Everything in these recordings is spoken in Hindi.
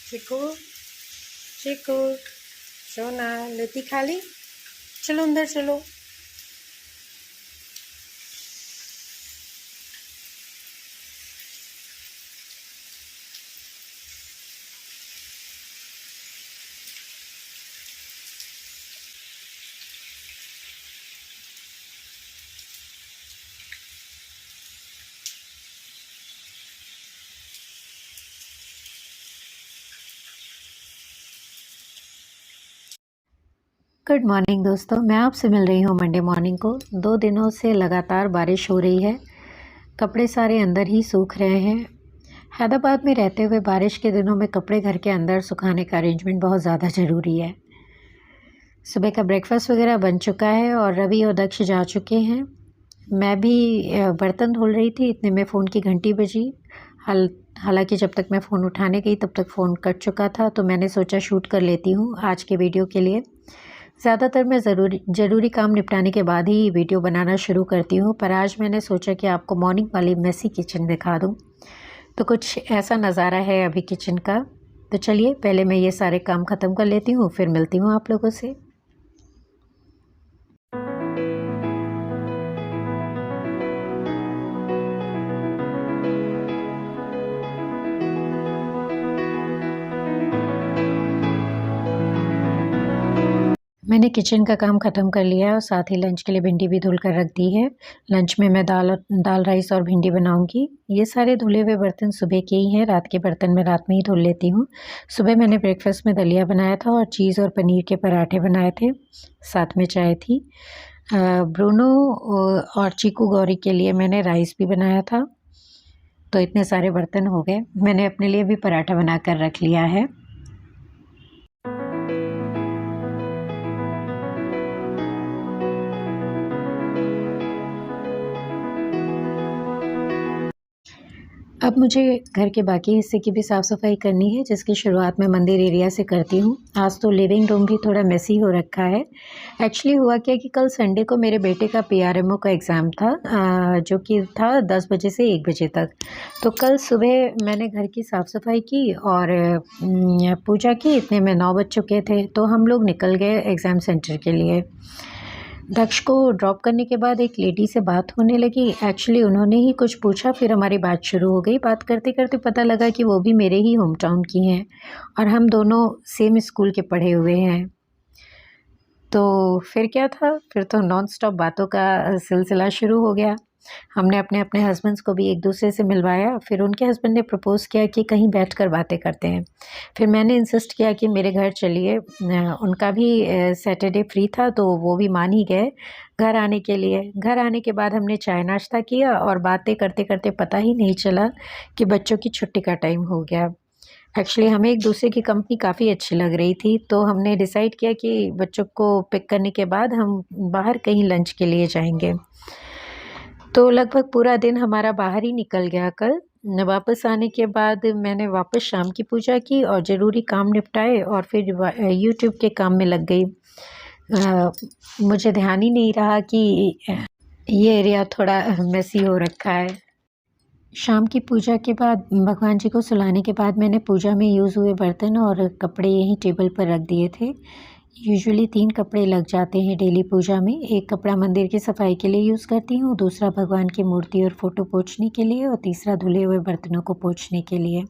चिकू चिकू सोना लती खा ली। चलो अंदर चलो। गुड मॉर्निंग दोस्तों, मैं आपसे मिल रही हूँ मंडे मॉर्निंग को। 2 दिनों से लगातार बारिश हो रही है। कपड़े सारे अंदर ही सूख रहे हैं। हैदराबाद में रहते हुए बारिश के दिनों में कपड़े घर के अंदर सुखाने का अरेंजमेंट बहुत ज़्यादा ज़रूरी है। सुबह का ब्रेकफास्ट वगैरह बन चुका है और रवि और दक्ष जा चुके हैं। मैं भी बर्तन धुल रही थी, इतने में फ़ोन की घंटी बजी। हालांकि जब तक मैं फ़ोन उठाने गई तब तक फ़ोन कट चुका था, तो मैंने सोचा शूट कर लेती हूँ आज के वीडियो के लिए। ज़्यादातर मैं ज़रूरी काम निपटाने के बाद ही वीडियो बनाना शुरू करती हूँ, पर आज मैंने सोचा कि आपको मॉर्निंग वाली मेसी किचन दिखा दूँ। तो कुछ ऐसा नज़ारा है अभी किचन का। तो चलिए पहले मैं ये सारे काम ख़त्म कर लेती हूँ, फिर मिलती हूँ आप लोगों से। मैंने किचन का काम ख़त्म कर लिया है और साथ ही लंच के लिए भिंडी भी धुल कर रख दी है। लंच में मैं दाल राइस और भिंडी बनाऊंगी। ये सारे धुले हुए बर्तन सुबह के ही हैं, रात के बर्तन मैं रात में ही धुल लेती हूँ। सुबह मैंने ब्रेकफास्ट में दलिया बनाया था और चीज़ और पनीर के पराठे बनाए थे, साथ में चाय थी। ब्रूनो और चीकू गौरी के लिए मैंने राइस भी बनाया था। तो इतने सारे बर्तन हो गए। मैंने अपने लिए भी पराठा बना कर रख लिया है। अब मुझे घर के बाकी हिस्से की भी साफ़ सफाई करनी है, जिसकी शुरुआत मैं मंदिर एरिया से करती हूँ। आज तो लिविंग रूम भी थोड़ा मेसी हो रखा है। एक्चुअली हुआ क्या कि कल संडे को मेरे बेटे का पीआरएमओ का एग्ज़ाम था, जो कि था 10 बजे से 1 बजे तक। तो कल सुबह मैंने घर की साफ़ सफाई की और पूजा की। इतने में 9 बज चुके थे, तो हम लोग निकल गए एग्ज़ाम सेंटर के लिए। दक्ष को ड्रॉप करने के बाद एक लेडी से बात होने लगी। एक्चुअली उन्होंने ही कुछ पूछा, फिर हमारी बात शुरू हो गई। बात करते करते पता लगा कि वो भी मेरे ही होम टाउन की हैं और हम दोनों सेम स्कूल के पढ़े हुए हैं। तो फिर क्या था, फिर तो नॉन स्टॉप बातों का सिलसिला शुरू हो गया। हमने अपने अपने हस्बैंड्स को भी एक दूसरे से मिलवाया। फिर उनके हस्बैंड ने प्रपोज़ किया कि कहीं बैठकर बातें करते हैं। फिर मैंने इंसिस्ट किया कि मेरे घर चलिए। उनका भी सैटरडे फ्री था, तो वो भी मान ही गए घर आने के लिए। घर आने के बाद हमने चाय नाश्ता किया और बातें करते करते पता ही नहीं चला कि बच्चों की छुट्टी का टाइम हो गया। एक्चुअली हमें एक दूसरे की कंपनी काफ़ी अच्छी लग रही थी, तो हमने डिसाइड किया कि बच्चों को पिक करने के बाद हम बाहर कहीं लंच के लिए जाएंगे। तो लगभग पूरा दिन हमारा बाहर ही निकल गया कल। वापस आने के बाद मैंने वापस शाम की पूजा की और ज़रूरी काम निपटाए और फिर यूट्यूब के काम में लग गई। मुझे ध्यान ही नहीं रहा कि ये एरिया थोड़ा मेसी हो रखा है। शाम की पूजा के बाद भगवान जी को सुलाने के बाद मैंने पूजा में यूज़ हुए बर्तन और कपड़े यहीं टेबल पर रख दिए थे। यूजुअली 3 कपड़े लग जाते हैं डेली पूजा में। एक कपड़ा मंदिर की सफाई के लिए यूज़ करती हूँ, दूसरा भगवान की मूर्ति और फ़ोटो पोंछने के लिए और तीसरा धुले हुए बर्तनों को पोंछने के लिए।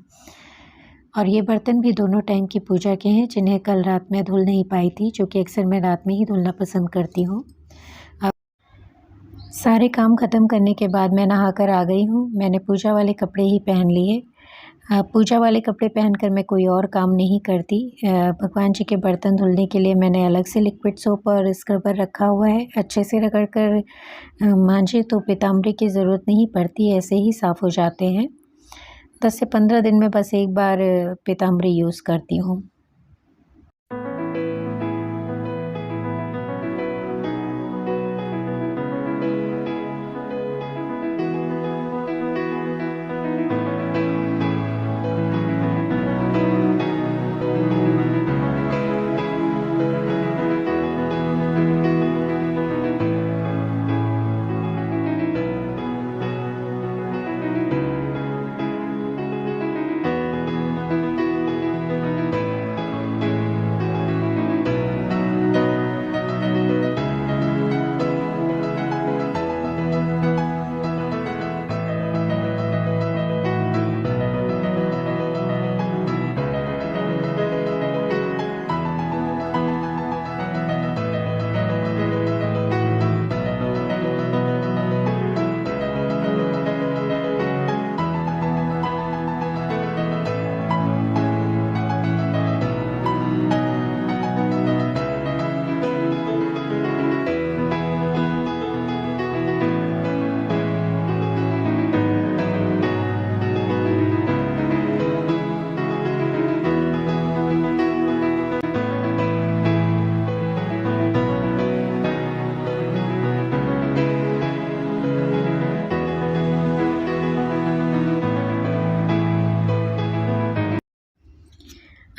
और ये बर्तन भी दोनों टाइम की पूजा के हैं, जिन्हें कल रात में धुल नहीं पाई थी, जो कि अक्सर मैं रात में ही धुलना पसंद करती हूँ। सारे काम ख़त्म करने के बाद मैं नहाकर आ गई हूँ। मैंने पूजा वाले कपड़े ही पहन लिए। पूजा वाले कपड़े पहनकर मैं कोई और काम नहीं करती। भगवान जी के बर्तन धुलने के लिए मैंने अलग से लिक्विड सोप और स्क्रबर रखा हुआ है। अच्छे से रगड़ कर मांजे तो पीताम्बरी की ज़रूरत नहीं पड़ती, ऐसे ही साफ़ हो जाते हैं। 10 से 15 दिन में बस एक बार पीताम्बरी यूज़ करती हूँ।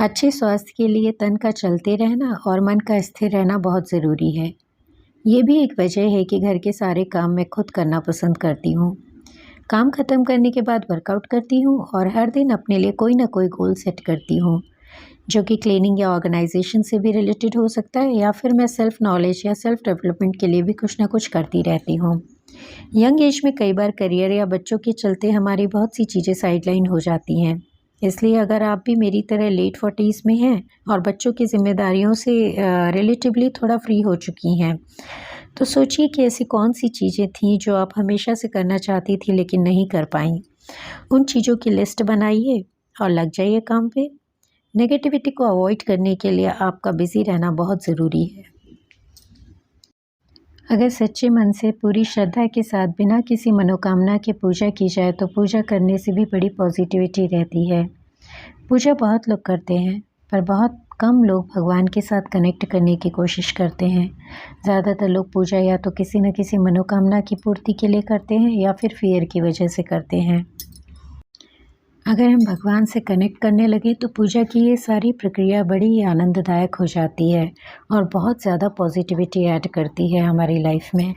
अच्छे स्वास्थ्य के लिए तन का चलते रहना और मन का स्थिर रहना बहुत ज़रूरी है। ये भी एक वजह है कि घर के सारे काम मैं खुद करना पसंद करती हूँ। काम ख़त्म करने के बाद वर्कआउट करती हूँ और हर दिन अपने लिए कोई ना कोई गोल सेट करती हूँ, जो कि क्लीनिंग या ऑर्गेनाइजेशन से भी रिलेटेड हो सकता है या फिर मैं सेल्फ नॉलेज या सेल्फ डेवलपमेंट के लिए भी कुछ ना कुछ करती रहती हूँ। यंग एज में कई बार करियर या बच्चों के चलते हमारी बहुत सी चीज़ें साइडलाइन हो जाती हैं। इसलिए अगर आप भी मेरी तरह लेट 40s में हैं और बच्चों की ज़िम्मेदारियों से रिलेटिवली थोड़ा फ्री हो चुकी हैं, तो सोचिए कि ऐसी कौन सी चीज़ें थीं जो आप हमेशा से करना चाहती थी लेकिन नहीं कर पाईं। उन चीज़ों की लिस्ट बनाइए और लग जाइए काम पे। नेगेटिविटी को अवॉइड करने के लिए आपका बिज़ी रहना बहुत ज़रूरी है। अगर सच्चे मन से पूरी श्रद्धा के साथ बिना किसी मनोकामना के पूजा की जाए तो पूजा करने से भी बड़ी पॉजिटिविटी रहती है। पूजा बहुत लोग करते हैं, पर बहुत कम लोग भगवान के साथ कनेक्ट करने की कोशिश करते हैं। ज़्यादातर लोग पूजा या तो किसी न किसी मनोकामना की पूर्ति के लिए करते हैं या फिर फ़ियर की वजह से करते हैं। अगर हम भगवान से कनेक्ट करने लगे तो पूजा की ये सारी प्रक्रिया बड़ी ही आनंददायक हो जाती है और बहुत ज़्यादा पॉजिटिविटी ऐड करती है हमारी लाइफ में।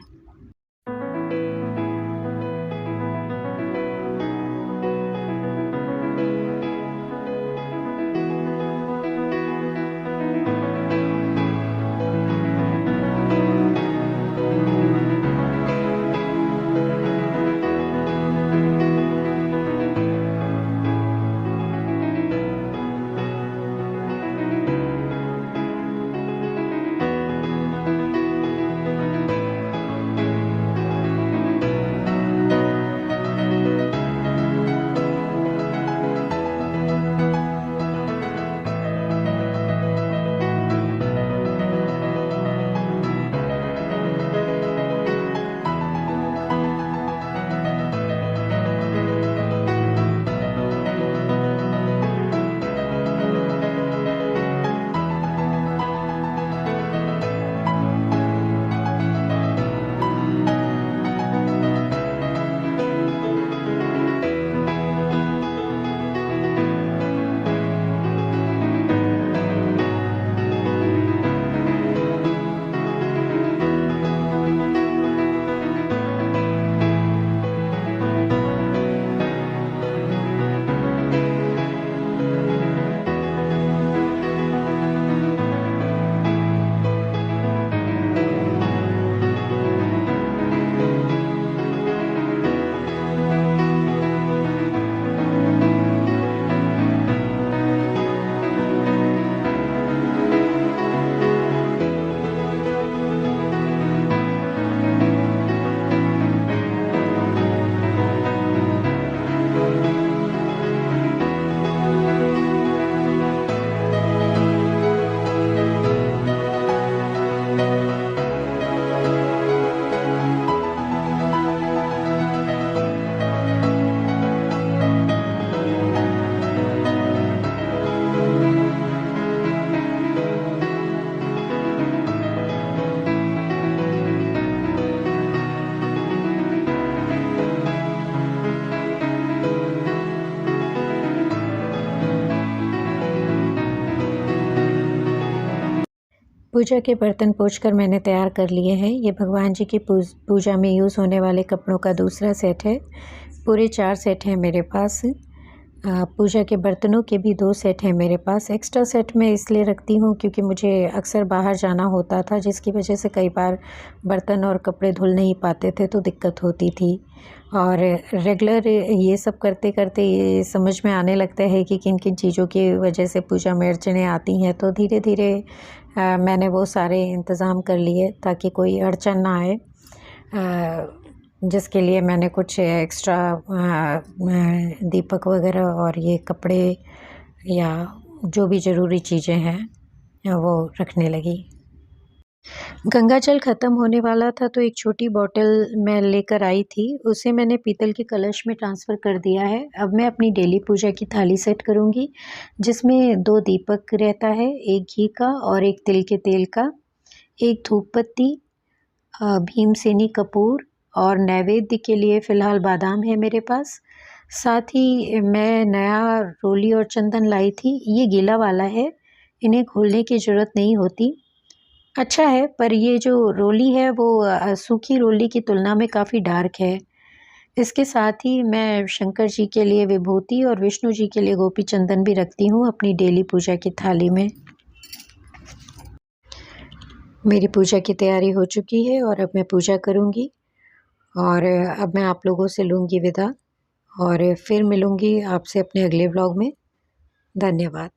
पूजा के बर्तन पोंछकर मैंने तैयार कर लिए हैं। ये भगवान जी की पूजा में यूज़ होने वाले कपड़ों का दूसरा सेट है। पूरे 4 सेट हैं मेरे पास। पूजा के बर्तनों के भी 2 सेट हैं मेरे पास। एक्स्ट्रा सेट मैं इसलिए रखती हूँ क्योंकि मुझे अक्सर बाहर जाना होता था, जिसकी वजह से कई बार बर्तन और कपड़े धुल नहीं पाते थे तो दिक्कत होती थी। और रेगुलर ये सब करते करते ये समझ में आने लगता है कि किन किन चीज़ों की वजह से पूजा में अड़चनें आती हैं, तो धीरे धीरे मैंने वो सारे इंतज़ाम कर लिए ताकि कोई अड़चन ना आए, जिसके लिए मैंने कुछ एक्स्ट्रा दीपक वगैरह और ये कपड़े या जो भी ज़रूरी चीज़ें हैं वो रखने लगी। गंगा जल ख़त्म होने वाला था तो एक छोटी बॉटल मैं लेकर आई थी, उसे मैंने पीतल के कलश में ट्रांसफ़र कर दिया है। अब मैं अपनी डेली पूजा की थाली सेट करूँगी, जिसमें 2 दीपक रहता है, एक घी का और एक तिल के तेल का, एक धूप बत्ती, भीमसेनी कपूर और नैवेद्य के लिए फ़िलहाल बादाम है मेरे पास। साथ ही मैं नया रोली और चंदन लाई थी। ये गीला वाला है, इन्हें खोलने की ज़रूरत नहीं होती। अच्छा है, पर ये जो रोली है वो सूखी रोली की तुलना में काफ़ी डार्क है। इसके साथ ही मैं शंकर जी के लिए विभूति और विष्णु जी के लिए गोपी चंदन भी रखती हूँ अपनी डेली पूजा की थाली में। मेरी पूजा की तैयारी हो चुकी है और अब मैं पूजा करूँगी और अब मैं आप लोगों से लूँगी विदा और फिर मिलूँगी आपसे अपने अगले व्लॉग में। धन्यवाद।